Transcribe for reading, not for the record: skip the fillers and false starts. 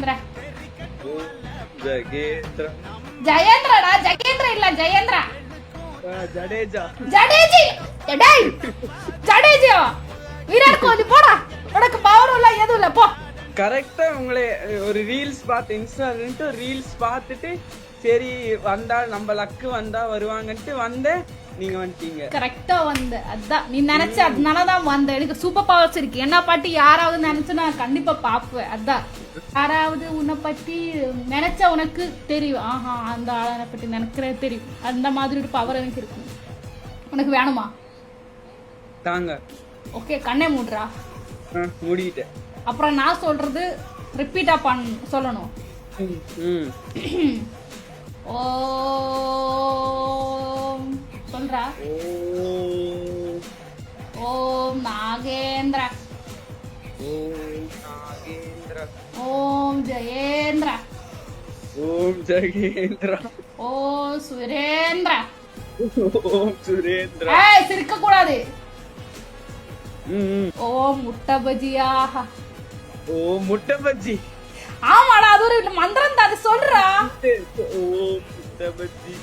ஜெயேந்திர. ஜகேந்திர. ஜெயேந்திரடா, ஜெயேந்திர இல்ல ஜெயேந்திர. ஜடேஜா. ஜடேஜி. டேய் ஜடேஜா. விராட் கோலி போடா. உனக்கு பவர் இல்ல எதுவும் இல்ல போ. கரெக்டா உங்களை ஒரு ரீல்ஸ் பார்த்து இன்ஸ்டால ரீல்ஸ் பார்த்துட்டு சரி வந்தா நம்ம லக்கு வந்தா வருவாங்கன்ட்டு வந்தேன், நீங்க வந்துட்டீங்க. கரெக்டா வந்த அதான் நீ நினைச்ச, அதனாலதான் வந்த. எனக்கு சூப்பர் பவர்ஸ் இருக்கு. என்ன பாட்டி யாராவது நினைச்சு நான் கண்டிப்பா பாப்பேன். அதான் யாராவது உன்னை பத்தி நினைச்சா உனக்கு தெரியும். ஆஹா அந்த ஆளை பத்தி நினைக்கிறது தெரியும். அந்த மாதிரி ஒரு பவர் எனக்கு இருக்கு. உனக்கு வேணுமா? தாங்க. ஓகே கண்ணே மூடுறா. மூடிட்டேன். அப்புறம் நான் சொல்றது ரிப்பீட்டா சொல்லணும். ஓம் சொல்றா. ஓம் நாகேந்திர. ஓம் நாகேந்திர. ஓம் ஜெயேந்திர. ஓம் ஜகேந்திர. ஓம் சுரேந்திர. ஓம் சுரேந்திர. ஏய் சிரிக்க கூடாது. ஓம் முட்டை பஜியாக. ஓம் முட்டை பஜ்ஜி. ஆமாடா அது ஒரு மந்திரம் தான், அது சொல்றா. ஓம் முட்டை பஜ்ஜி.